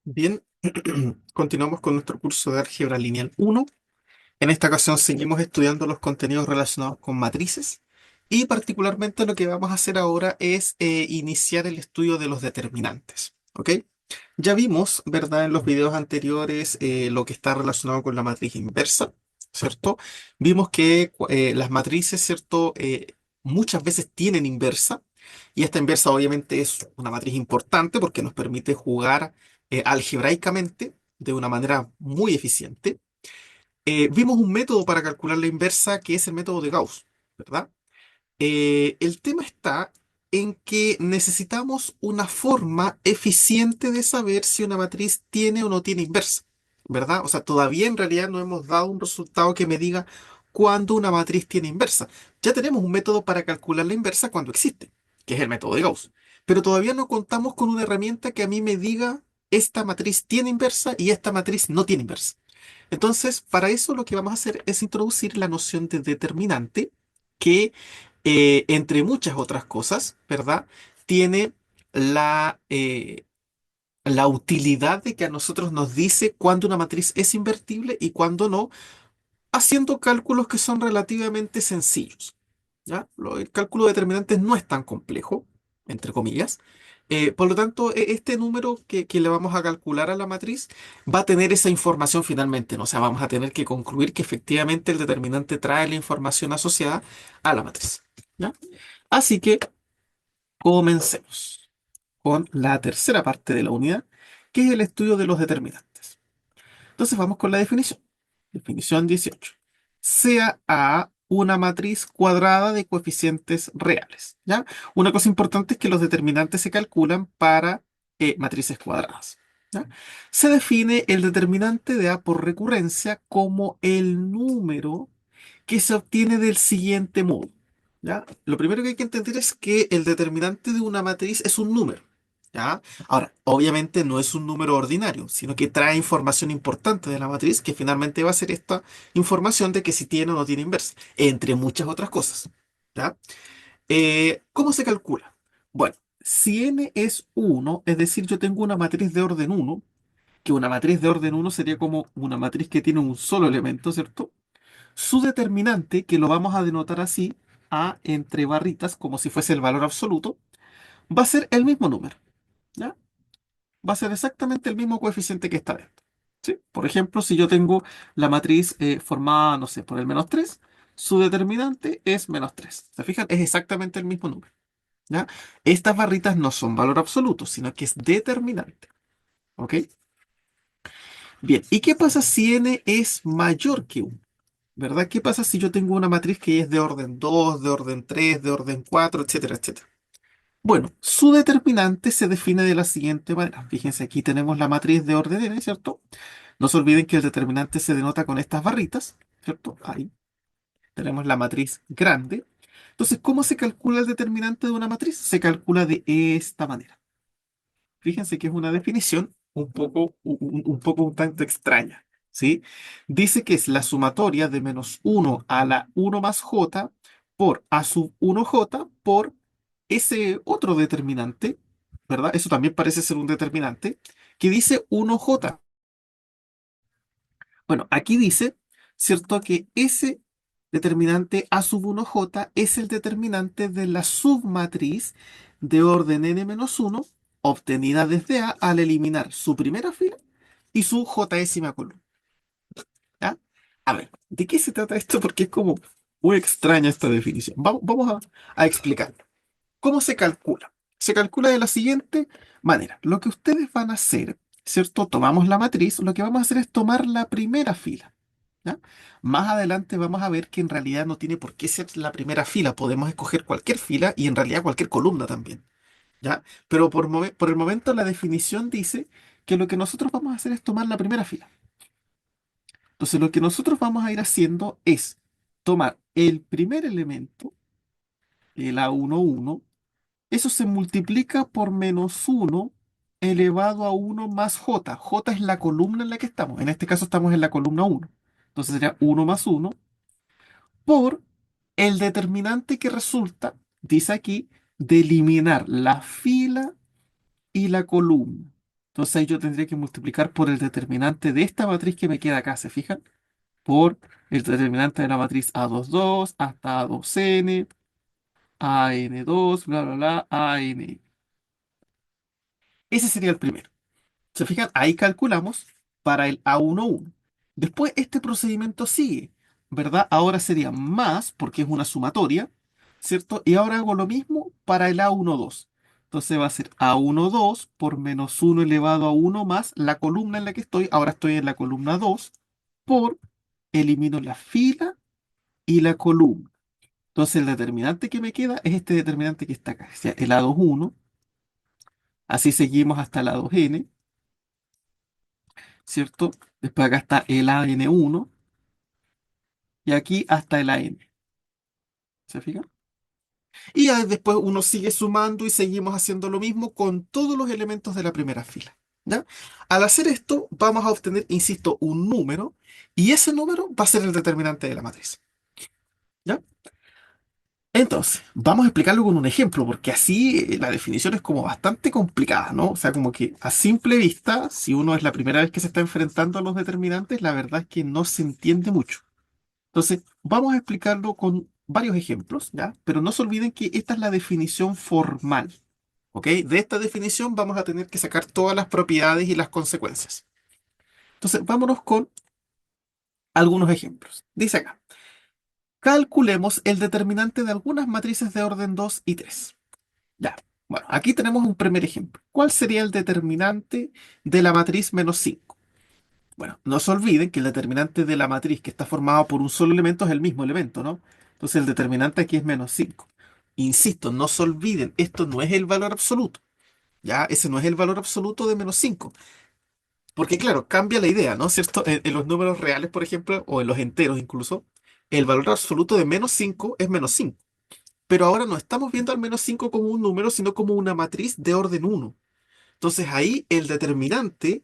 Bien, continuamos con nuestro curso de álgebra lineal 1. En esta ocasión seguimos estudiando los contenidos relacionados con matrices y particularmente lo que vamos a hacer ahora es iniciar el estudio de los determinantes. ¿Ok? Ya vimos, ¿verdad? En los videos anteriores lo que está relacionado con la matriz inversa, ¿cierto? Vimos que las matrices, ¿cierto? Muchas veces tienen inversa y esta inversa obviamente es una matriz importante porque nos permite jugar algebraicamente de una manera muy eficiente. Vimos un método para calcular la inversa que es el método de Gauss, ¿verdad? El tema está en que necesitamos una forma eficiente de saber si una matriz tiene o no tiene inversa, ¿verdad? O sea, todavía en realidad no hemos dado un resultado que me diga cuándo una matriz tiene inversa. Ya tenemos un método para calcular la inversa cuando existe, que es el método de Gauss. Pero todavía no contamos con una herramienta que a mí me diga esta matriz tiene inversa y esta matriz no tiene inversa. Entonces, para eso lo que vamos a hacer es introducir la noción de determinante que, entre muchas otras cosas, ¿verdad? Tiene la utilidad de que a nosotros nos dice cuándo una matriz es invertible y cuándo no, haciendo cálculos que son relativamente sencillos. ¿Ya? El cálculo de determinantes no es tan complejo, entre comillas. Por lo tanto, este número que le vamos a calcular a la matriz va a tener esa información finalmente, ¿no? O sea, vamos a tener que concluir que efectivamente el determinante trae la información asociada a la matriz. ¿Ya? Así que comencemos con la tercera parte de la unidad, que es el estudio de los determinantes. Entonces vamos con la definición. Definición 18. Sea A una matriz cuadrada de coeficientes reales. ¿Ya? Una cosa importante es que los determinantes se calculan para matrices cuadradas. ¿Ya? Se define el determinante de A por recurrencia como el número que se obtiene del siguiente modo. ¿Ya? Lo primero que hay que entender es que el determinante de una matriz es un número. ¿Ya? Ahora, obviamente no es un número ordinario, sino que trae información importante de la matriz que finalmente va a ser esta información de que si tiene o no tiene inversa, entre muchas otras cosas. ¿Ya? ¿Cómo se calcula? Bueno, si n es uno, es decir, yo tengo una matriz de orden uno, que una matriz de orden uno sería como una matriz que tiene un solo elemento, ¿cierto? Su determinante, que lo vamos a denotar así, a entre barritas, como si fuese el valor absoluto, va a ser el mismo número. ¿Ya? Va a ser exactamente el mismo coeficiente que está dentro. ¿Sí? Por ejemplo, si yo tengo la matriz formada, no sé, por el menos 3, su determinante es menos 3. ¿Se fijan? Es exactamente el mismo número. ¿Ya? Estas barritas no son valor absoluto, sino que es determinante. ¿Ok? Bien, ¿y qué pasa si n es mayor que 1? ¿Verdad? ¿Qué pasa si yo tengo una matriz que es de orden 2, de orden 3, de orden 4, etcétera, etcétera? Bueno, su determinante se define de la siguiente manera. Fíjense, aquí tenemos la matriz de orden n, ¿cierto? No se olviden que el determinante se denota con estas barritas, ¿cierto? Ahí tenemos la matriz grande. Entonces, ¿cómo se calcula el determinante de una matriz? Se calcula de esta manera. Fíjense que es una definición un tanto extraña, ¿sí? Dice que es la sumatoria de menos uno a la uno más j por a sub uno j por ese otro determinante, ¿verdad? Eso también parece ser un determinante, que dice uno j. Bueno, aquí dice, ¿cierto? Que ese determinante A sub 1j es el determinante de la submatriz de orden n-1 obtenida desde A al eliminar su primera fila y su jésima columna. ¿Ya? A ver, ¿de qué se trata esto? Porque es como muy extraña esta definición. Vamos a explicar. ¿Cómo se calcula? Se calcula de la siguiente manera. Lo que ustedes van a hacer, ¿cierto? Tomamos la matriz, lo que vamos a hacer es tomar la primera fila. ¿Ya? Más adelante vamos a ver que en realidad no tiene por qué ser la primera fila. Podemos escoger cualquier fila y en realidad cualquier columna también. ¿Ya? Pero por el momento la definición dice que lo que nosotros vamos a hacer es tomar la primera fila. Entonces lo que nosotros vamos a ir haciendo es tomar el primer elemento, el A11, eso se multiplica por menos uno elevado a uno más j. J es la columna en la que estamos. En este caso estamos en la columna uno. Entonces sería uno más uno por el determinante que resulta, dice aquí, de eliminar la fila y la columna. Entonces ahí yo tendría que multiplicar por el determinante de esta matriz que me queda acá, ¿se fijan? Por el determinante de la matriz A22 hasta A2n, AN2, bla, bla, bla, AN. Ese sería el primero. ¿Se fijan? Ahí calculamos para el A11. Después este procedimiento sigue, ¿verdad? Ahora sería más, porque es una sumatoria, ¿cierto? Y ahora hago lo mismo para el A12. Entonces va a ser A12 por menos 1 elevado a 1 más la columna en la que estoy. Ahora estoy en la columna 2 por elimino la fila y la columna. Entonces el determinante que me queda es este determinante que está acá, o sea, el A21. Así seguimos hasta el A2n, ¿cierto? Después acá está el AN1 y aquí hasta el AN. ¿Se fijan? Y ya después uno sigue sumando y seguimos haciendo lo mismo con todos los elementos de la primera fila. ¿Ya? Al hacer esto, vamos a obtener, insisto, un número y ese número va a ser el determinante de la matriz. ¿Ya? Entonces, vamos a explicarlo con un ejemplo, porque así la definición es como bastante complicada, ¿no? O sea, como que a simple vista, si uno es la primera vez que se está enfrentando a los determinantes, la verdad es que no se entiende mucho. Entonces, vamos a explicarlo con varios ejemplos, ¿ya? Pero no se olviden que esta es la definición formal, ¿ok? De esta definición vamos a tener que sacar todas las propiedades y las consecuencias. Entonces, vámonos con algunos ejemplos. Dice acá, calculemos el determinante de algunas matrices de orden 2 y 3. Ya, bueno, aquí tenemos un primer ejemplo. ¿Cuál sería el determinante de la matriz menos 5? Bueno, no se olviden que el determinante de la matriz que está formado por un solo elemento es el mismo elemento, ¿no? Entonces el determinante aquí es menos 5. Insisto, no se olviden, esto no es el valor absoluto. Ya, ese no es el valor absoluto de menos 5. Porque claro, cambia la idea, ¿no? ¿Cierto? En los números reales, por ejemplo, o en los enteros incluso, el valor absoluto de menos 5 es menos 5. Pero ahora no estamos viendo al menos 5 como un número, sino como una matriz de orden 1. Entonces ahí el determinante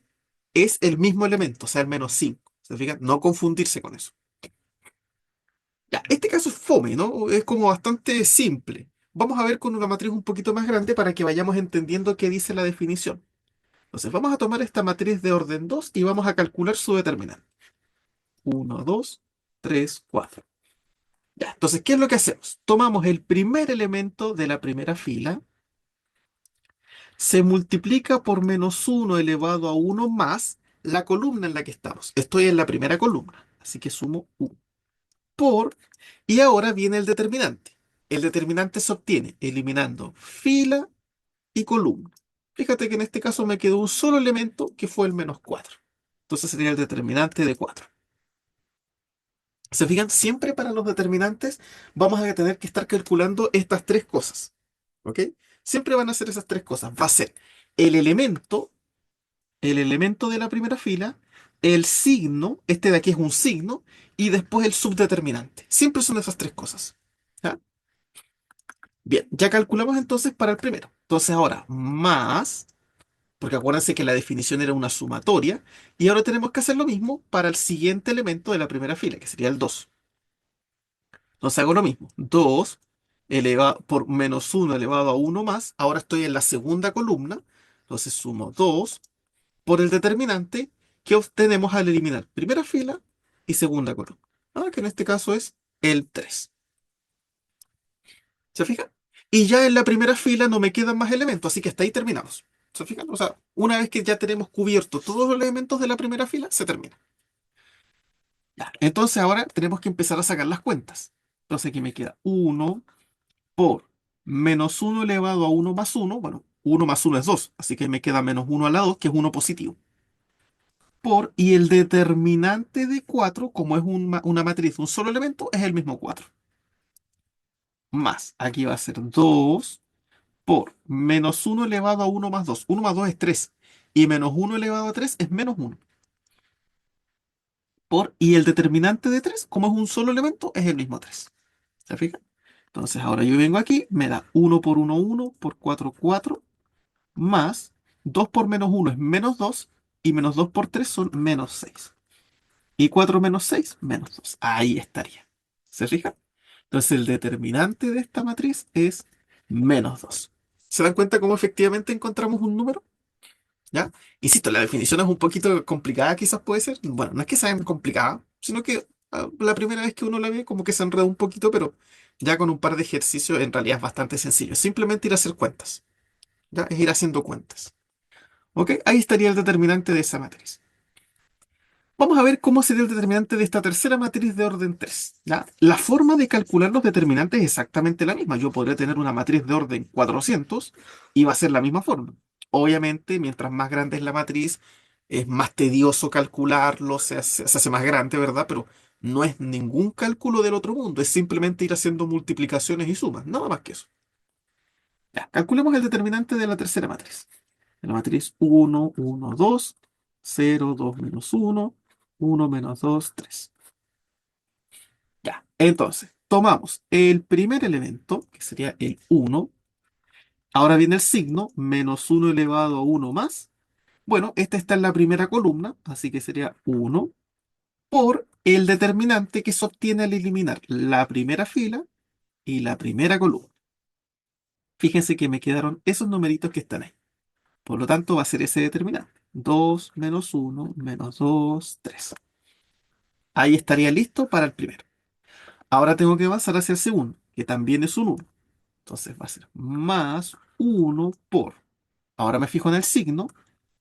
es el mismo elemento, o sea, el menos 5. ¿Se fijan? No confundirse con eso. Ya, este caso es fome, ¿no? Es como bastante simple. Vamos a ver con una matriz un poquito más grande para que vayamos entendiendo qué dice la definición. Entonces vamos a tomar esta matriz de orden 2 y vamos a calcular su determinante. Uno, 2, 3, 4. Ya, entonces, ¿qué es lo que hacemos? Tomamos el primer elemento de la primera fila, se multiplica por menos 1 elevado a 1 más la columna en la que estamos. Estoy en la primera columna, así que sumo 1 por, y ahora viene el determinante. El determinante se obtiene eliminando fila y columna. Fíjate que en este caso me quedó un solo elemento que fue el menos 4. Entonces sería el determinante de 4. ¿Se fijan? Siempre para los determinantes vamos a tener que estar calculando estas tres cosas. ¿Ok? Siempre van a ser esas tres cosas. Va a ser el elemento el elemento de la primera fila, el signo, este de aquí es un signo, y después el subdeterminante. Siempre son esas tres cosas. ¿Ya? Bien, ya calculamos entonces para el primero. Entonces ahora, más, porque acuérdense que la definición era una sumatoria, y ahora tenemos que hacer lo mismo para el siguiente elemento de la primera fila, que sería el 2. Entonces hago lo mismo. 2 elevado por menos 1 elevado a 1 más. Ahora estoy en la segunda columna. Entonces sumo 2 por el determinante que obtenemos al eliminar primera fila y segunda columna. Que en este caso es el 3. ¿Se fijan? Y ya en la primera fila no me quedan más elementos, así que hasta ahí terminamos. ¿Se fijan? O sea, una vez que ya tenemos cubierto todos los elementos de la primera fila, se termina. Ya. Entonces ahora tenemos que empezar a sacar las cuentas. Entonces aquí me queda 1 por menos 1 elevado a 1 más 1. Bueno, 1 más 1 es 2, así que me queda menos 1 al lado, que es 1 positivo. Y el determinante de 4 como es una matriz, un solo elemento, es el mismo 4. Más, aquí va a ser 2 por menos 1 elevado a 1 más 2. 1 más 2 es 3. Y menos 1 elevado a 3 es menos 1. Y el determinante de 3 como es un solo elemento, es el mismo 3. ¿Se fijan? Entonces ahora yo vengo aquí, me da 1 por 1, 1, por 4, 4, más 2 por menos 1 es menos 2, y menos 2 por 3 son menos 6. Y 4 menos 6 menos 2. Ahí estaría. ¿Se fijan? Entonces el determinante de esta matriz es menos 2. ¿Se dan cuenta cómo efectivamente encontramos un número? ¿Ya? Insisto, la definición es un poquito complicada, quizás puede ser. Bueno, no es que sea complicada, sino que la primera vez que uno la ve como que se enreda un poquito, pero ya con un par de ejercicios en realidad es bastante sencillo. Simplemente ir a hacer cuentas, ¿ya? Es ir haciendo cuentas. ¿Ok? Ahí estaría el determinante de esa matriz. Vamos a ver cómo sería el determinante de esta tercera matriz de orden 3. ¿Ya? La forma de calcular los determinantes es exactamente la misma. Yo podría tener una matriz de orden 400 y va a ser la misma forma. Obviamente, mientras más grande es la matriz, es más tedioso calcularlo, se hace más grande, ¿verdad? Pero no es ningún cálculo del otro mundo, es simplemente ir haciendo multiplicaciones y sumas, nada más que eso. Ya, calculemos el determinante de la tercera matriz. De la matriz 1, 1, 2, 0, 2 menos 1, 1 menos 2, 3. Ya, entonces, tomamos el primer elemento, que sería el 1. Ahora viene el signo, menos 1 elevado a 1 más. Bueno, esta está en la primera columna, así que sería 1 por el determinante que se obtiene al eliminar la primera fila y la primera columna. Fíjense que me quedaron esos numeritos que están ahí. Por lo tanto, va a ser ese determinante. 2 menos 1 menos 2 3. Ahí estaría listo para el primero. Ahora tengo que pasar hacia el segundo, que también es un 1. Entonces va a ser más 1 por. Ahora me fijo en el signo.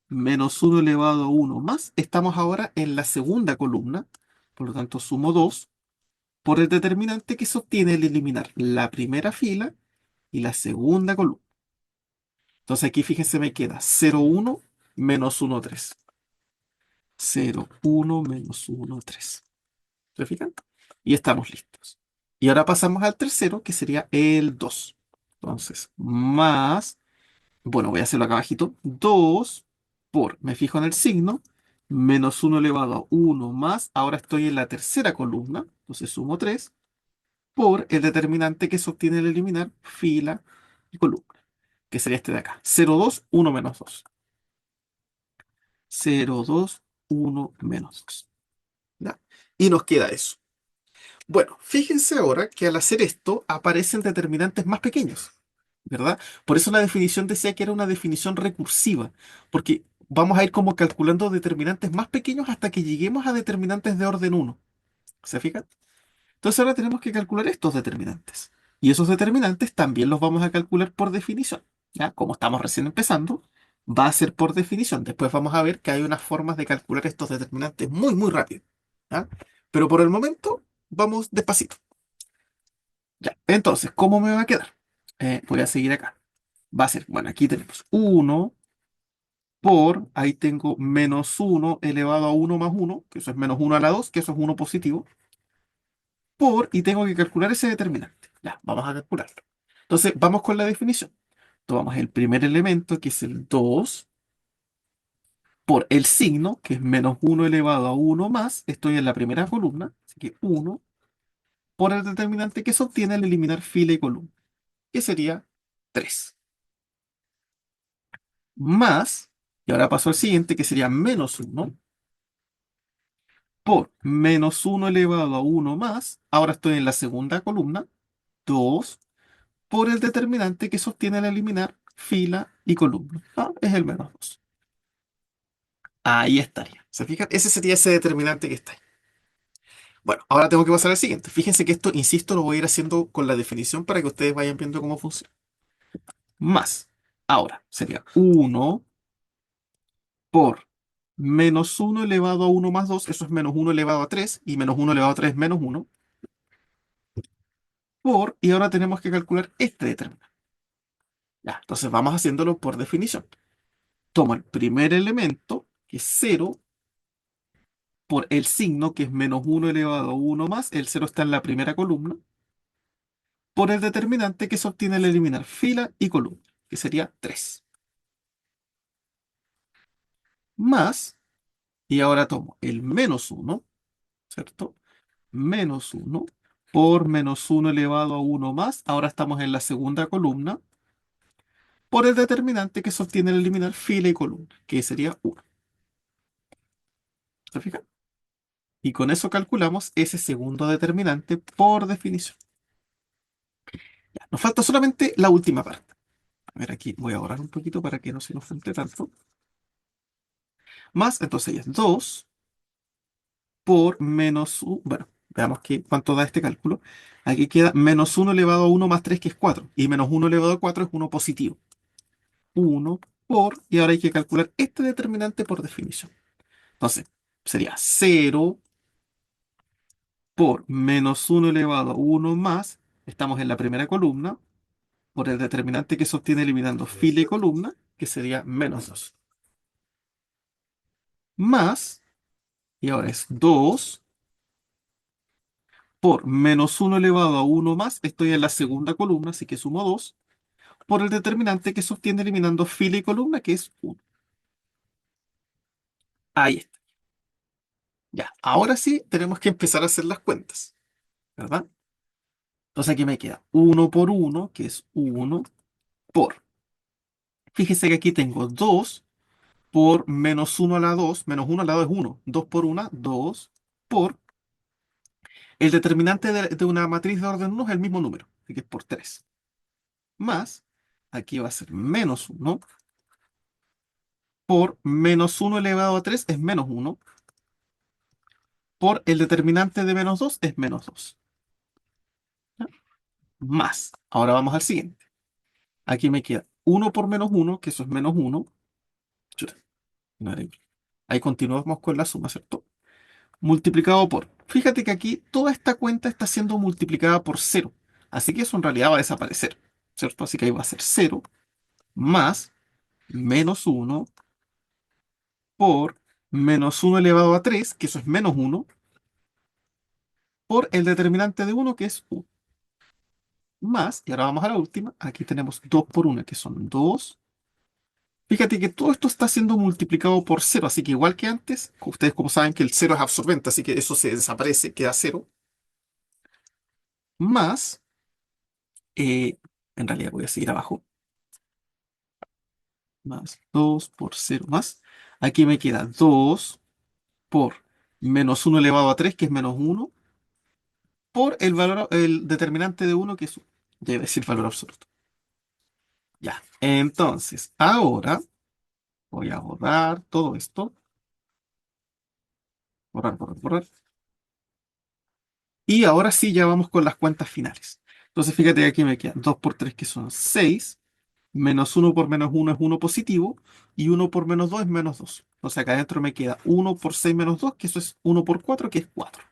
Menos 1 elevado a 1 más. Estamos ahora en la segunda columna. Por lo tanto, sumo 2 por el determinante que se obtiene al eliminar la primera fila y la segunda columna. Entonces aquí fíjense me queda 0 1 menos 1 3. 0 1 menos 1 3. ¿Se fijan? Y estamos listos. Y ahora pasamos al tercero, que sería el 2. Entonces, más, bueno, voy a hacerlo acá abajito, 2 por, me fijo en el signo, menos 1 elevado a 1 más, ahora estoy en la tercera columna, entonces sumo 3 por el determinante que se obtiene al eliminar fila y columna, que sería este de acá, 0 2 1 menos 2. 0 2 1 menos 2. ¿Ya? Y nos queda eso. Bueno, fíjense ahora que al hacer esto aparecen determinantes más pequeños, ¿verdad? Por eso la definición decía que era una definición recursiva, porque vamos a ir como calculando determinantes más pequeños hasta que lleguemos a determinantes de orden uno. ¿Se fijan? Entonces ahora tenemos que calcular estos determinantes. Y esos determinantes también los vamos a calcular por definición. ¿Ya? Como estamos recién empezando, va a ser por definición. Después vamos a ver que hay unas formas de calcular estos determinantes muy, muy rápido. ¿Ya? Pero por el momento, vamos despacito. Ya, entonces, ¿cómo me va a quedar? Voy a seguir acá. Va a ser, bueno, aquí tenemos 1 por, ahí tengo menos 1 elevado a 1 más 1, que eso es menos 1 a la 2, que eso es 1 positivo, por, y tengo que calcular ese determinante. Ya, vamos a calcularlo. Entonces, vamos con la definición. Tomamos el primer elemento, que es el 2 por el signo, que es menos 1 elevado a 1 más, estoy en la primera columna, así que 1 por el determinante que se obtiene al eliminar fila y columna, que sería 3. Más, y ahora paso al siguiente, que sería menos 1 por menos 1 elevado a 1 más, ahora estoy en la segunda columna, 2 por el determinante que sostiene al eliminar fila y columna. Ah, es el menos 2. Ahí estaría. ¿Se fijan? Ese sería ese determinante que está ahí. Bueno, ahora tengo que pasar al siguiente. Fíjense que esto, insisto, lo voy a ir haciendo con la definición para que ustedes vayan viendo cómo funciona. Más. Ahora sería 1 por menos 1 elevado a 1 más 2, eso es menos 1 elevado a 3, y menos 1 elevado a 3 menos 1, por, y ahora tenemos que calcular este determinante. Ya, entonces vamos haciéndolo por definición. Tomo el primer elemento, que es 0, por el signo, que es menos 1 elevado a 1 más, el 0 está en la primera columna, por el determinante que se obtiene al eliminar fila y columna, que sería 3. Más, y ahora tomo el menos 1, ¿cierto? Menos 1 por menos 1 elevado a 1 más. Ahora estamos en la segunda columna por el determinante que sostiene el eliminar fila y columna, que sería 1. ¿Se fijan? Y con eso calculamos ese segundo determinante por definición. Ya, nos falta solamente la última parte. A ver, aquí voy a borrar un poquito para que no se nos junte tanto. Más, entonces ya es 2 por menos 1. Bueno, veamos cuánto da este cálculo. Aquí queda menos 1 elevado a 1 más 3 que es 4. Y menos 1 elevado a 4 es uno positivo. 1 por, y ahora hay que calcular este determinante por definición. Entonces, sería 0 por -1 elevado a 1 más, estamos en la primera columna, por el determinante que se obtiene eliminando fila y columna, que sería -2. Más, y ahora es 2 por -1 elevado a 1 más, estoy en la segunda columna, así que sumo 2 por el determinante que se obtiene eliminando fila y columna, que es 1. Ahí está. Ya, ahora sí tenemos que empezar a hacer las cuentas, ¿verdad? Entonces aquí me queda 1 por 1, que es 1 por. Fíjese que aquí tengo 2 por -1 a la 2. -1 a la 2 es 1. 2 por 1, 2 por. El determinante de una matriz de orden 1 es el mismo número, así que es por 3. Más, aquí va a ser -1 por -1 elevado a 3 es -1 por el determinante de -2 es -2. ¿Ya? Más. Ahora vamos al siguiente. Aquí me queda 1 por -1, que eso es -1. Chuta, no era igual. Ahí continuamos con la suma, ¿cierto? Multiplicado por. Fíjate que aquí toda esta cuenta está siendo multiplicada por 0. Así que eso en realidad va a desaparecer, ¿cierto? Así que ahí va a ser 0 más -1 por -1 elevado a 3, que eso es -1, por el determinante de 1, que es 1. Más, y ahora vamos a la última, aquí tenemos 2 por 1, que son 2. Fíjate que todo esto está siendo multiplicado por 0, así que igual que antes, ustedes como saben que el 0 es absorbente, así que eso se desaparece, queda 0. Más, eh, en realidad voy a seguir abajo, más 2 por 0 más. Aquí me queda 2 por -1 elevado a 3, que es -1, por el determinante de 1, que es 1. Ya iba a decir valor absoluto. Ya, entonces, ahora voy a borrar todo esto. Borrar, borrar, borrar. Y ahora sí, ya vamos con las cuentas finales. Entonces, fíjate que aquí me quedan 2 por 3, que son 6, -1 por -1 es 1 positivo, y 1 por -2 es -2. O sea, acá adentro me queda 1 por 6 -2, que eso es 1 por 4, que es 4.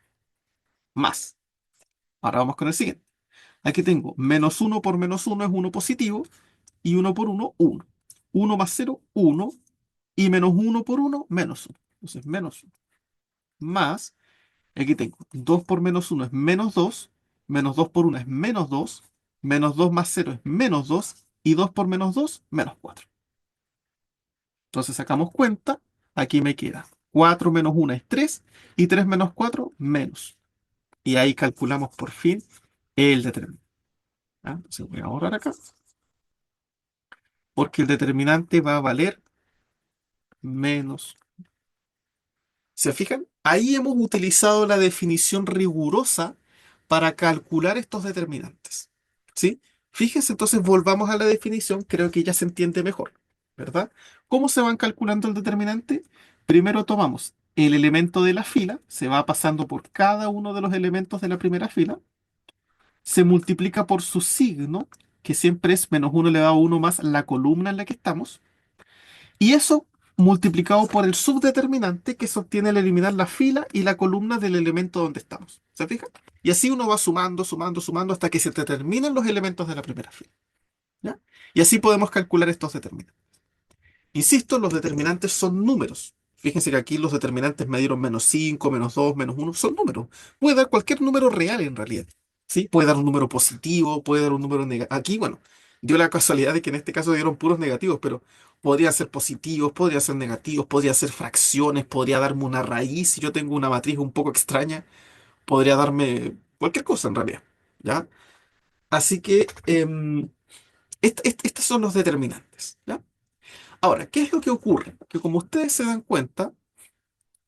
Más. Ahora vamos con el siguiente. Aquí tengo -1 por -1 es 1 positivo, y 1 por 1, 1. 1 más 0, 1, y -1 por 1, -1. Entonces, -1. Más. Aquí tengo 2 por -1 es -2, -2 por 1 es -2, -2 más 0 es -2, y 2 por -2, -4. Entonces sacamos cuenta, aquí me queda 4 menos 1 es 3, y 3 menos 4, menos. Y ahí calculamos por fin el determinante. ¿Ah? Entonces voy a ahorrar acá, porque el determinante va a valer menos. ¿Se fijan? Ahí hemos utilizado la definición rigurosa para calcular estos determinantes. ¿Sí? Fíjense, entonces volvamos a la definición, creo que ya se entiende mejor, ¿verdad? ¿Cómo se van calculando el determinante? Primero tomamos el elemento de la fila, se va pasando por cada uno de los elementos de la primera fila, se multiplica por su signo, que siempre es -1 elevado a 1 más la columna en la que estamos, y eso multiplicado por el subdeterminante que se obtiene al eliminar la fila y la columna del elemento donde estamos. ¿Se fija? Y así uno va sumando, sumando, sumando hasta que se determinan los elementos de la primera fila. ¿Ya? Y así podemos calcular estos determinantes. Insisto, los determinantes son números. Fíjense que aquí los determinantes me dieron -5, -2, -1. Son números. Puede dar cualquier número real en realidad. ¿Sí? Puede dar un número positivo, puede dar un número negativo. Aquí, bueno, dio la casualidad de que en este caso dieron puros negativos, pero podrían ser positivos, podrían ser negativos, podrían ser fracciones, podría darme una raíz. Si yo tengo una matriz un poco extraña, podría darme cualquier cosa en realidad. ¿Ya? Así que estos son los determinantes. ¿Ya? Ahora, ¿qué es lo que ocurre? Que como ustedes se dan cuenta,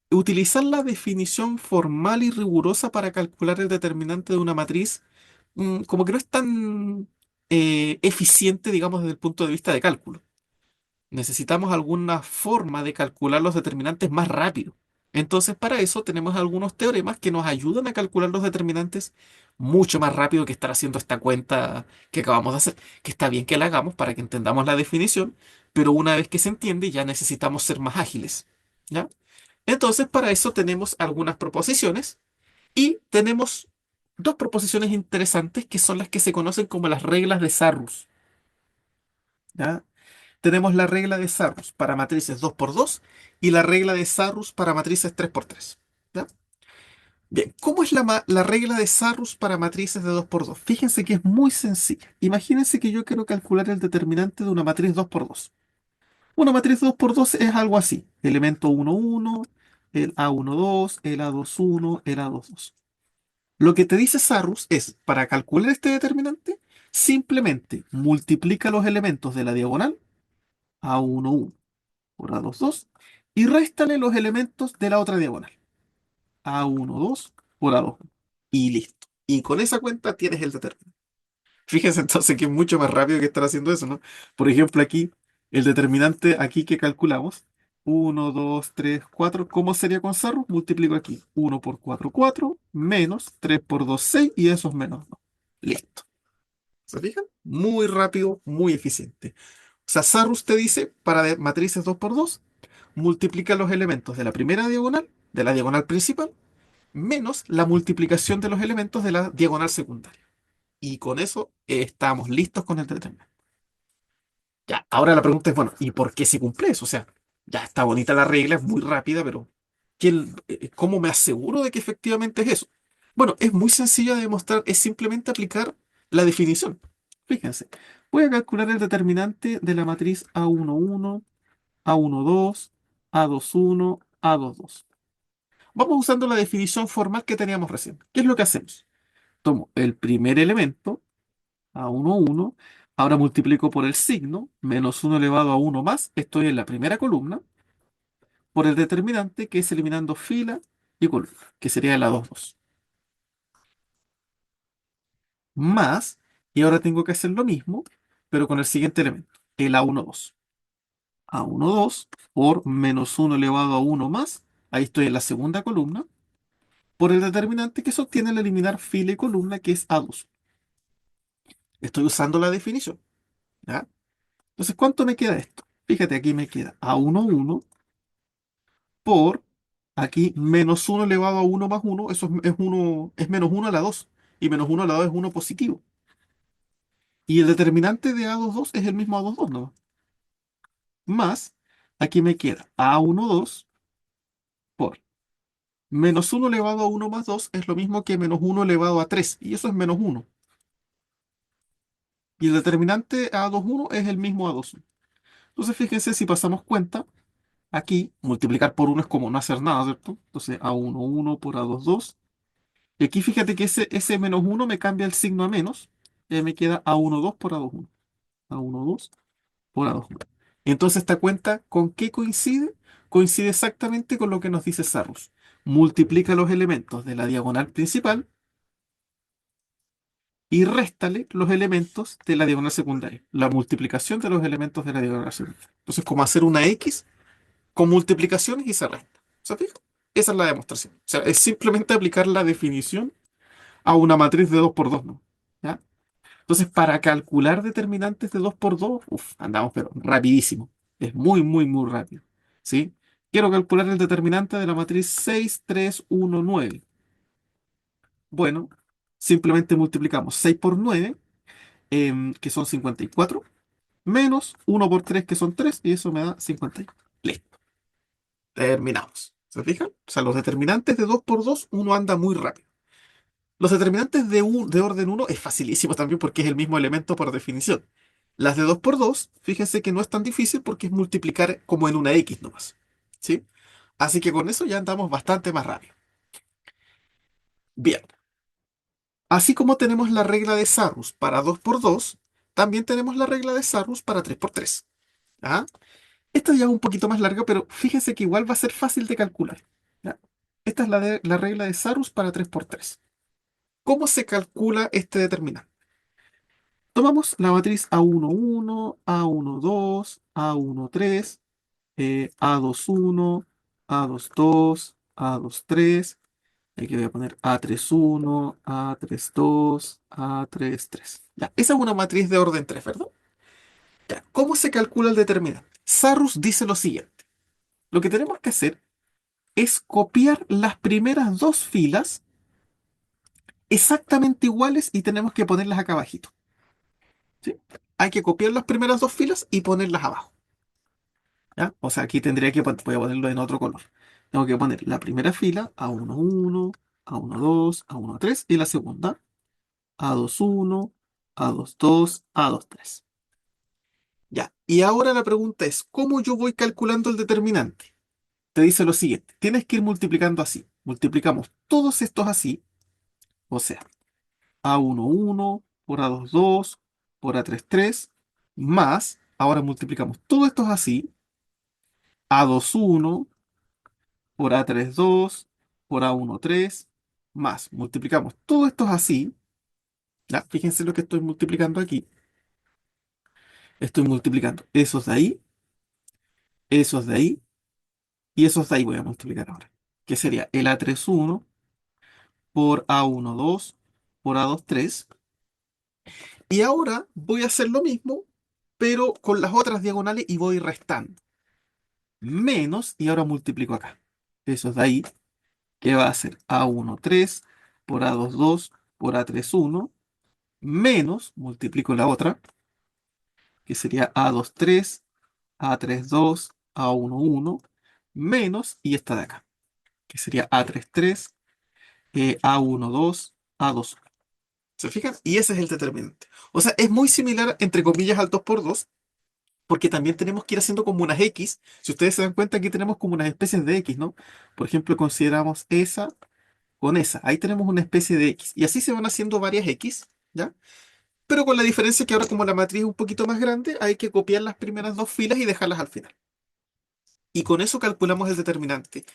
utilizar la definición formal y rigurosa para calcular el determinante de una matriz, como que no es tan eficiente, digamos, desde el punto de vista de cálculo. Necesitamos alguna forma de calcular los determinantes más rápido. Entonces, para eso tenemos algunos teoremas que nos ayudan a calcular los determinantes mucho más rápido que estar haciendo esta cuenta que acabamos de hacer. Que está bien que la hagamos para que entendamos la definición, pero una vez que se entiende ya necesitamos ser más ágiles. ¿Ya? Entonces, para eso tenemos algunas proposiciones y tenemos dos proposiciones interesantes que son las que se conocen como las reglas de Sarrus. ¿Ya? Tenemos la regla de Sarrus para matrices 2x2 y la regla de Sarrus para matrices 3x3. ¿Ya? Bien, ¿cómo es la regla de Sarrus para matrices de 2x2? Fíjense que es muy sencilla. Imagínense que yo quiero calcular el determinante de una matriz 2x2. Una matriz 2x2 es algo así. Elemento 1, 1, el A1, 2, el A2, 1, el A2, 2. Lo que te dice Sarrus es, para calcular este determinante, simplemente multiplica los elementos de la diagonal A1, 1 por A2, 2 y réstale los elementos de la otra diagonal. A1, 2 por A2. Y listo. Y con esa cuenta tienes el determinante. Fíjense entonces que es mucho más rápido que estar haciendo eso, ¿no? Por ejemplo, aquí, el determinante aquí que calculamos, 1, 2, 3, 4, ¿cómo sería con Sarrus? Multiplico aquí 1 por 4, 4, menos 3 por 2, 6 y eso es menos 2. Listo. ¿Se fijan? Muy rápido, muy eficiente. O sea, Sarrus te dice, para matrices 2x2, multiplica los elementos de la primera diagonal, de la diagonal principal, menos la multiplicación de los elementos de la diagonal secundaria. Y con eso estamos listos con el determinante. Ya, ahora la pregunta es, bueno, ¿y por qué se cumple eso? O sea, ya está bonita la regla, es muy rápida, pero ¿cómo me aseguro de que efectivamente es eso? Bueno, es muy sencillo de demostrar, es simplemente aplicar la definición. Fíjense, voy a calcular el determinante de la matriz A11, A12, A21, A22. Vamos usando la definición formal que teníamos recién. ¿Qué es lo que hacemos? Tomo el primer elemento, A11, ahora multiplico por el signo, menos 1 elevado a 1 más, estoy en la primera columna, por el determinante que es eliminando fila y columna, que sería el A22. Más, y ahora tengo que hacer lo mismo, pero con el siguiente elemento, el A12. A12 por menos 1 elevado a 1 más, ahí estoy en la segunda columna, por el determinante que se obtiene al eliminar fila y columna, que es A2. Estoy usando la definición, ¿ya? Entonces, ¿cuánto me queda esto? Fíjate, aquí me queda A11 por, aquí, menos 1 elevado a 1 más 1, eso es menos 1 a la 2, y menos 1 a la 2 es uno positivo. Y el determinante de A22 es el mismo A22, ¿no? Más, aquí me queda A12 por menos 1 elevado a 1 más 2 es lo mismo que menos 1 elevado a 3, y eso es menos 1. Y el determinante A21 es el mismo A21. Entonces, fíjense, si pasamos cuenta, aquí multiplicar por 1 es como no hacer nada, ¿cierto? Entonces, A11 por A22. Y aquí fíjate que ese menos 1 me cambia el signo a menos. Y me queda A12 por A21. A12 por A21. Entonces, esta cuenta, ¿con qué coincide? Coincide exactamente con lo que nos dice Sarrus. Multiplica los elementos de la diagonal principal y réstale los elementos de la diagonal secundaria. La multiplicación de los elementos de la diagonal secundaria. Entonces, como hacer una X con multiplicaciones y se resta. ¿Se fija? Esa es la demostración. O sea, es simplemente aplicar la definición a una matriz de 2x2, ¿no? ¿Ya? Entonces, para calcular determinantes de 2x2, uf, andamos pero rapidísimo. Es muy, muy, muy rápido. ¿Sí? Quiero calcular el determinante de la matriz 6, 3, 1, 9. Bueno, simplemente multiplicamos 6 por 9, que son 54, menos 1 por 3, que son 3, y eso me da 51. Listo. Terminamos. ¿Se fijan? O sea, los determinantes de 2x2 uno anda muy rápido. Los determinantes de orden uno es facilísimo también porque es el mismo elemento por definición. Las de 2x2, fíjense que no es tan difícil porque es multiplicar como en una X nomás. ¿Sí? Así que con eso ya andamos bastante más rápido. Bien. Así como tenemos la regla de Sarrus para 2x2, también tenemos la regla de Sarrus para 3x3. ¿Ah? Esta ya es un poquito más larga, pero fíjense que igual va a ser fácil de calcular. ¿Ya? Esta es la regla de Sarrus para 3x3. ¿Cómo se calcula este determinante? Tomamos la matriz A11, A12, A13, A21, A22, A23. Aquí voy a poner A31, A32, A33. Ya, esa es una matriz de orden 3, ¿verdad? Ya, ¿cómo se calcula el determinante? Sarrus dice lo siguiente. Lo que tenemos que hacer es copiar las primeras dos filas exactamente iguales y tenemos que ponerlas acá abajito. ¿Sí? Hay que copiar las primeras dos filas y ponerlas abajo. ¿Ya? O sea, aquí tendría que voy a ponerlo en otro color. Tengo que poner la primera fila A11, A12, A13 y la segunda A21, A22, A23. Ya. Y ahora la pregunta es, ¿cómo yo voy calculando el determinante? Te dice lo siguiente, tienes que ir multiplicando así. Multiplicamos todos estos así, o sea, A11 por A22 por A33 más, ahora multiplicamos todos estos así, A21 por A32 por A13 más, multiplicamos todos estos así, ya, fíjense lo que estoy multiplicando aquí, estoy multiplicando esos de ahí, esos de ahí y esos de ahí voy a multiplicar ahora, que sería el A31 por A12 por A23. Y ahora voy a hacer lo mismo, pero con las otras diagonales y voy restando. Menos, y ahora multiplico acá. Eso es de ahí, que va a ser A13 por A22 por A31, menos, multiplico la otra, que sería A23, A32, A11, menos, y esta de acá, que sería A33, A12, A2. ¿Se fijan? Y ese es el determinante. O sea, es muy similar, entre comillas, al 2 por 2 porque también tenemos que ir haciendo como unas X. Si ustedes se dan cuenta, aquí tenemos como unas especies de X, ¿no? Por ejemplo, consideramos esa con esa. Ahí tenemos una especie de X. Y así se van haciendo varias X, ¿ya? Pero con la diferencia que ahora como la matriz es un poquito más grande, hay que copiar las primeras dos filas y dejarlas al final. Y con eso calculamos el determinante,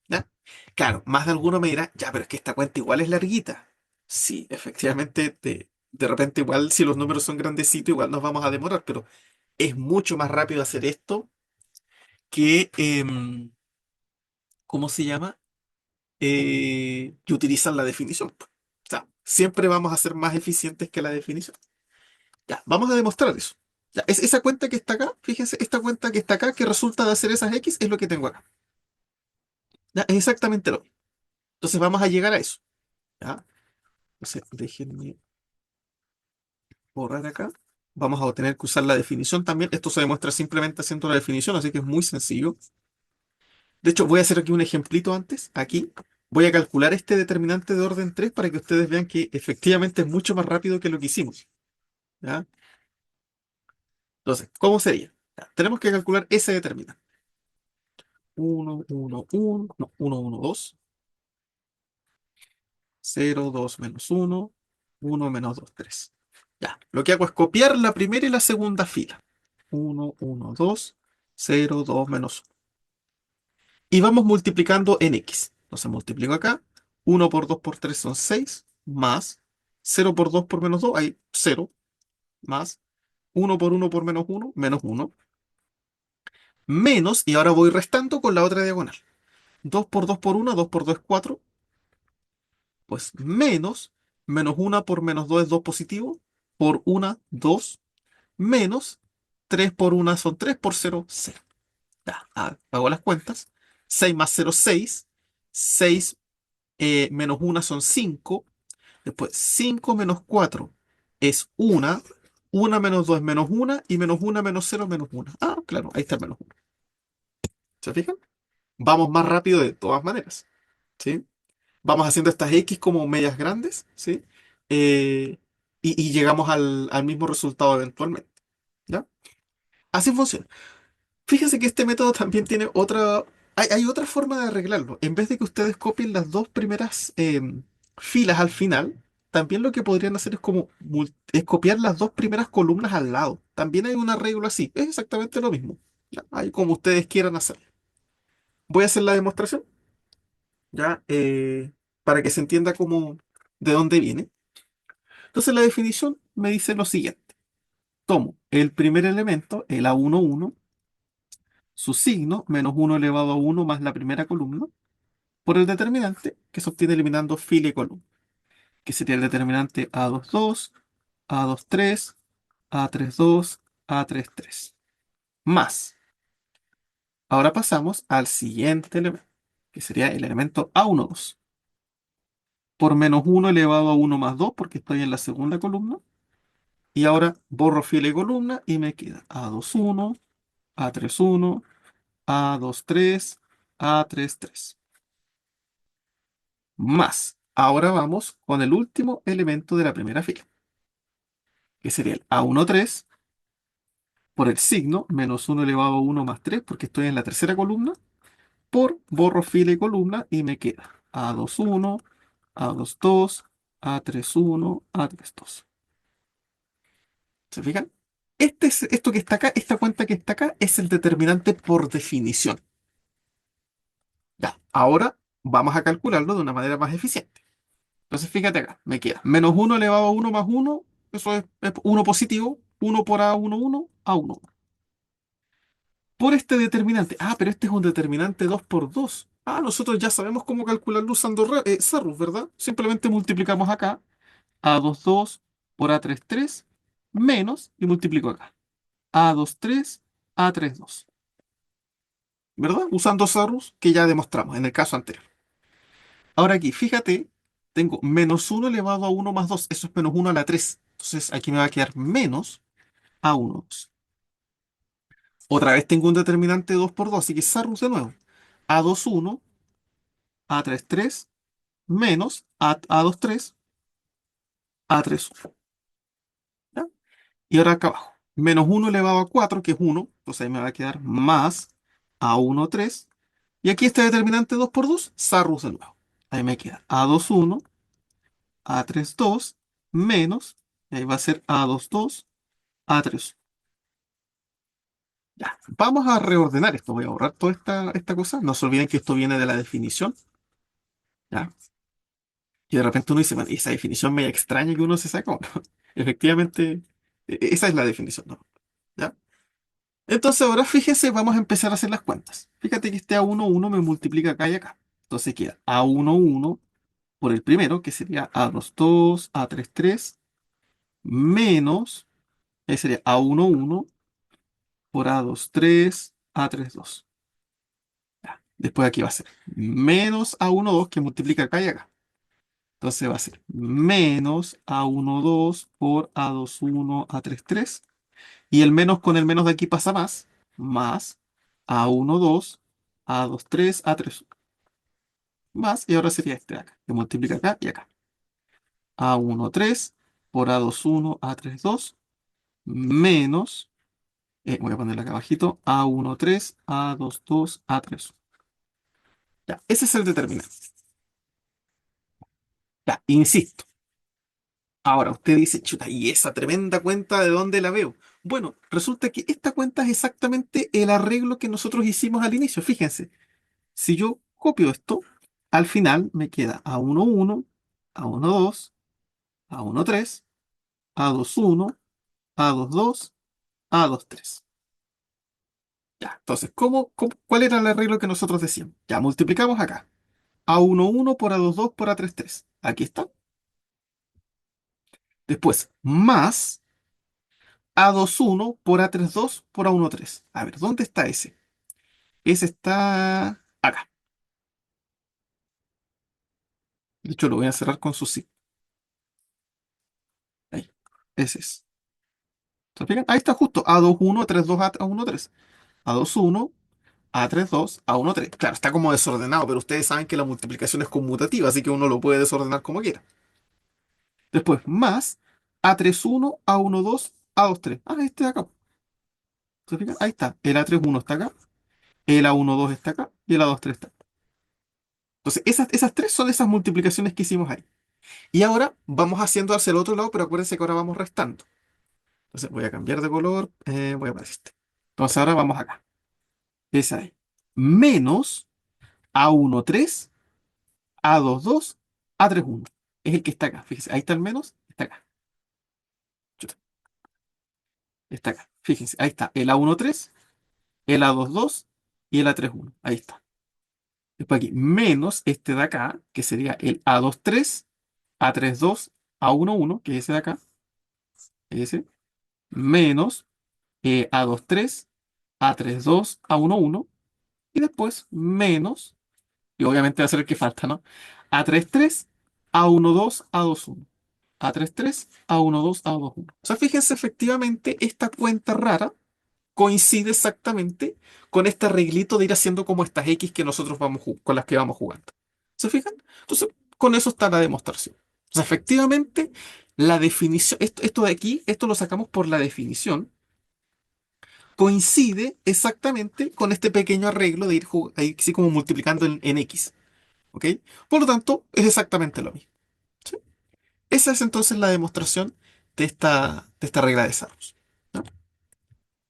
¿ya? Claro, más de alguno me dirá, ya, pero es que esta cuenta igual es larguita. Sí, efectivamente, de repente igual si los números son grandecitos, igual nos vamos a demorar, pero es mucho más rápido hacer esto que, ¿cómo se llama? Que utilizar la definición. O sea, siempre vamos a ser más eficientes que la definición. Ya, vamos a demostrar eso. Ya, esa cuenta que está acá, fíjense, esta cuenta que está acá, que resulta de hacer esas X, es lo que tengo acá. Ya, es exactamente lo mismo. Entonces vamos a llegar a eso. ¿Ya? Entonces, déjenme borrar acá. Vamos a tener que usar la definición también. Esto se demuestra simplemente haciendo la definición, así que es muy sencillo. De hecho, voy a hacer aquí un ejemplito antes. Aquí voy a calcular este determinante de orden 3 para que ustedes vean que efectivamente es mucho más rápido que lo que hicimos. ¿Ya? Entonces, ¿cómo sería? Ya, tenemos que calcular ese determinante. 1, 1, 1, no, 1, 1, 2, 0, 2 menos 1, 1 menos 2, 3. Ya, lo que hago es copiar la primera y la segunda fila. 1, 1, 2, 0, 2 menos 1. Y vamos multiplicando en X. Entonces multiplico acá. 1 por 2 por 3 son 6, más 0 por 2 por menos 2 hay 0, más 1 por 1 por menos uno, menos, y ahora voy restando con la otra diagonal. 2 por 2 por 1, 2 por 2 es 4, pues menos 1 por menos 2 es 2 positivo, por 1, 2, menos 3 por 1 son 3 por 0, 0. Ya, hago las cuentas. 6 más 0, 6. 6 menos 1 son 5. Después, 5 menos 4 es 1. 1 menos 2 es menos 1. Y menos 1 menos 0 menos 1. Ah, claro, ahí está el menos 1. ¿Se fijan? Vamos más rápido de todas maneras. ¿Sí? Vamos haciendo estas X como medias grandes. ¿Sí? Eh, y llegamos al mismo resultado eventualmente. ¿Ya? Así funciona. Fíjense que este método también tiene otra. Hay otra forma de arreglarlo. En vez de que ustedes copien las dos primeras filas al final, también lo que podrían hacer es como es copiar las dos primeras columnas al lado. También hay un arreglo así. Es exactamente lo mismo. ¿Ya? Ahí como ustedes quieran hacer. Voy a hacer la demostración, ¿ya? Para que se entienda cómo, de dónde viene. Entonces la definición me dice lo siguiente. tomo el primer elemento, el A11, su signo, -1 elevado a 1 más la primera columna, por el determinante que se obtiene eliminando fila y columna, que sería el determinante A22, A23, A32, A33. Más. Ahora pasamos al siguiente elemento, que sería el elemento A12, por -1 elevado a 1 más 2, porque estoy en la segunda columna. Y ahora borro fila y columna y me queda A21, A31, A23, A33. Más. Ahora vamos con el último elemento de la primera fila, que sería el A13 por el signo -1 elevado a 1 más 3, porque estoy en la tercera columna, por borro fila y columna y me queda A21, A22, A31, A32. ¿Se fijan? Esto que está acá, esta cuenta que está acá, es el determinante por definición. Ya, ahora vamos a calcularlo de una manera más eficiente. Entonces, fíjate acá, me queda -1 elevado a 1 más 1, eso es 1 positivo, 1 por A11, A1. Por este determinante, pero este es un determinante 2 por 2. Nosotros ya sabemos cómo calcularlo usando Serrus, ¿verdad? Simplemente multiplicamos acá A22 por A33 menos, y multiplico acá, A23, A32, ¿verdad? Usando Serrus que ya demostramos en el caso anterior. Ahora aquí, fíjate, tengo -1 elevado a 1 más 2. Eso es -1 a la 3. Entonces aquí me va a quedar menos A1. Otra vez tengo un determinante 2 por 2, así que Sarrus de nuevo. A21, A33, menos A23, A31. ¿Ya? Y ahora acá abajo, -1 elevado a 4, que es 1. Entonces ahí me va a quedar más A13. Y aquí este determinante 2 por 2, Sarrus de nuevo. Ahí me queda A21, A32, menos, y ahí va a ser A22, A3. Ya, vamos a reordenar esto. Voy a borrar toda esta cosa. No se olviden que esto viene de la definición. ¿Ya? Y de repente uno dice, "Bueno, ¿y esa definición media extraña que uno se sacó?" ¿No? Efectivamente, esa es la definición, ¿no? ¿Ya? Entonces ahora fíjese, vamos a empezar a hacer las cuentas. Fíjate que este A11 me multiplica acá y acá. Entonces queda A11 por el primero, que sería A22, A33, menos, ahí sería A11 por A23, A32. Ya. Después aquí va a ser menos A12 que multiplica acá y acá. Entonces va a ser menos A12 por A21, A33. Y el menos con el menos de aquí pasa más A12, A23, A31. Más, y ahora sería este de acá, que multiplica acá y acá. A13 por A21, A32, menos, voy a ponerle acá abajito, A13, A22, A31. Ya, ese es el determinante. Ya, insisto. Ahora, usted dice, chuta, ¿y esa tremenda cuenta de dónde la veo? Bueno, resulta que esta cuenta es exactamente el arreglo que nosotros hicimos al inicio. Fíjense, si yo copio esto, al final me queda A11, A12, A13, A21, A22, A23. Ya, entonces, ¿cuál era el arreglo que nosotros decíamos? Ya, multiplicamos acá. A11 por A22 por A33. Aquí está. Después, más A21 por A32 por A13. A ver, ¿dónde está ese? Ese está acá. De hecho, lo voy a cerrar con su sí. Ahí. Ese es. ¿Se fijan? Ahí está justo. A21, A32, A13. A21, A32, A13. Claro, está como desordenado, pero ustedes saben que la multiplicación es conmutativa, así que uno lo puede desordenar como quiera. Después, más A31, A12, A23. Este de acá. ¿Se fijan? Ahí está. El A31 está acá. El A12 está acá. Y el A23 está acá. Entonces, esas tres son esas multiplicaciones que hicimos ahí. Y ahora vamos haciendo hacia el otro lado, pero acuérdense que ahora vamos restando. Entonces voy a cambiar de color, voy a poner este. Entonces ahora vamos acá. Esa ahí. Menos A13, A22, A31. Es el que está acá. Fíjese, ahí está el menos, está acá. Chuta. Está acá. Fíjense, ahí está. El A13, el A22 y el A31. Ahí está. Después aquí, menos este de acá, que sería el A23, A32, A11, que es ese de acá, ese, menos A23, A32, A11, y después menos, y obviamente va a ser el que falta, ¿no? A33, A12, A21. A33, A12, A21. O sea, fíjense, efectivamente, esta cuenta rara coincide exactamente con este arreglito de ir haciendo como estas X que nosotros vamos con las que vamos jugando. ¿Se fijan? Entonces, con eso está la demostración. O sea, efectivamente, la definición, esto de aquí, esto lo sacamos por la definición, coincide exactamente con este pequeño arreglo de ir ahí, así como multiplicando en X. ¿Ok? Por lo tanto, es exactamente lo mismo. ¿Sí? Esa es entonces la demostración de esta regla de Sarrus. ¿No?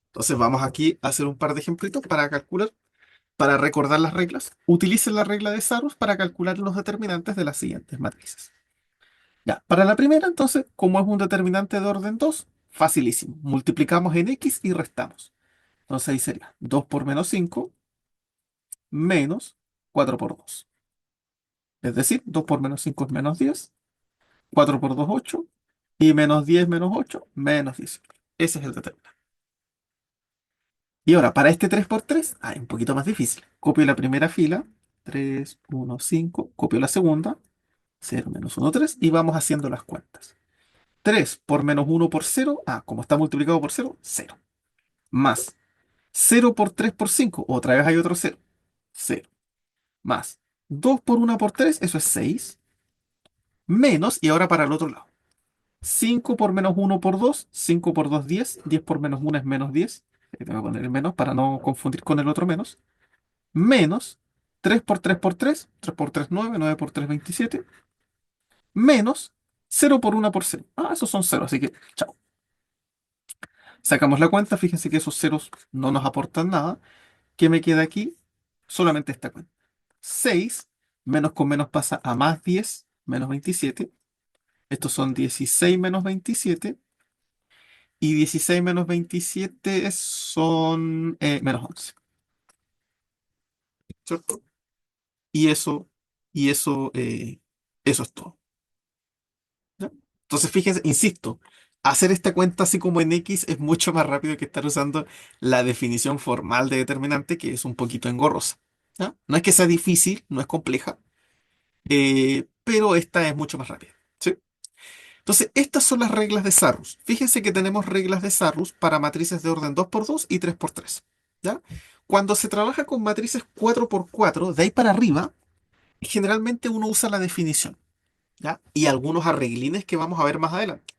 Entonces vamos aquí a hacer un par de ejemplitos para calcular. Para recordar las reglas, utilicen la regla de Sarrus para calcular los determinantes de las siguientes matrices. Ya, para la primera, entonces, como es un determinante de orden 2, facilísimo. Multiplicamos en X y restamos. Entonces ahí sería 2 por menos 5 menos 4 por 2. Es decir, 2 por menos 5 es menos 10, 4 por 2 8, y menos 10 menos 8, menos 18. Ese es el determinante. Y ahora, para este 3 por 3, es un poquito más difícil. Copio la primera fila, 3 1 5, copio la segunda, 0 menos 1 3, y vamos haciendo las cuentas. 3 por menos 1 por 0, como está multiplicado por 0, 0. Más 0 por 3 por 5, otra vez hay otro 0, 0. Más 2 por 1 por 3, eso es 6. Menos, y ahora para el otro lado. 5 por menos 1 por 2, 5 por 2, 10. 10 por menos 1 es menos 10. Tengo que poner el menos para no confundir con el otro menos. Menos 3 por 3 por 3, 3 por 3, 9, 9 por 3, 27. Menos 0 por 1 por 0. Esos son 0, así que chao. Sacamos la cuenta, fíjense que esos ceros no nos aportan nada. ¿Qué me queda aquí? Solamente esta cuenta. 6 menos con menos pasa a más 10 menos 27. Estos son 16 menos 27. Y 16 menos 27 son menos 11. ¿Cierto? Y eso, y eso es todo. ¿Ya? Entonces, fíjense, insisto, hacer esta cuenta así como en X es mucho más rápido que estar usando la definición formal de determinante, que es un poquito engorrosa. ¿Ya? No es que sea difícil, no es compleja, pero esta es mucho más rápida. ¿Sí? Entonces, estas son las reglas de Sarrus. Fíjense que tenemos reglas de Sarrus para matrices de orden 2 por 2 y 3 por 3. ¿Ya? Cuando se trabaja con matrices 4 por 4, de ahí para arriba, generalmente uno usa la definición. ¿Ya? Y algunos arreglines que vamos a ver más adelante.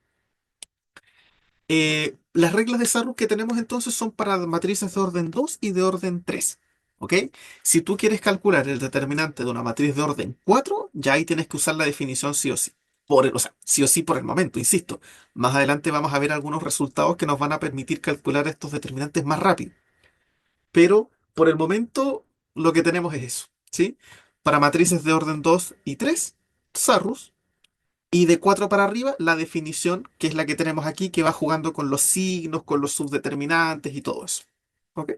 Las reglas de Sarrus que tenemos entonces son para matrices de orden 2 y de orden 3. ¿Ok? Si tú quieres calcular el determinante de una matriz de orden 4, ya ahí tienes que usar la definición sí o sí. O sea, sí o sí por el momento, insisto. Más adelante vamos a ver algunos resultados que nos van a permitir calcular estos determinantes más rápido. Pero por el momento lo que tenemos es eso. ¿Sí? Para matrices de orden 2 y 3, Sarrus. Y de 4 para arriba, la definición, que es la que tenemos aquí, que va jugando con los signos, con los subdeterminantes y todo eso. ¿Ok?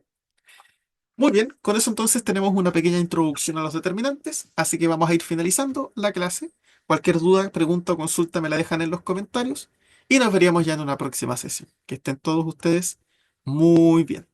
Muy bien, con eso entonces tenemos una pequeña introducción a los determinantes, así que vamos a ir finalizando la clase. Cualquier duda, pregunta o consulta me la dejan en los comentarios y nos veríamos ya en una próxima sesión. Que estén todos ustedes muy bien.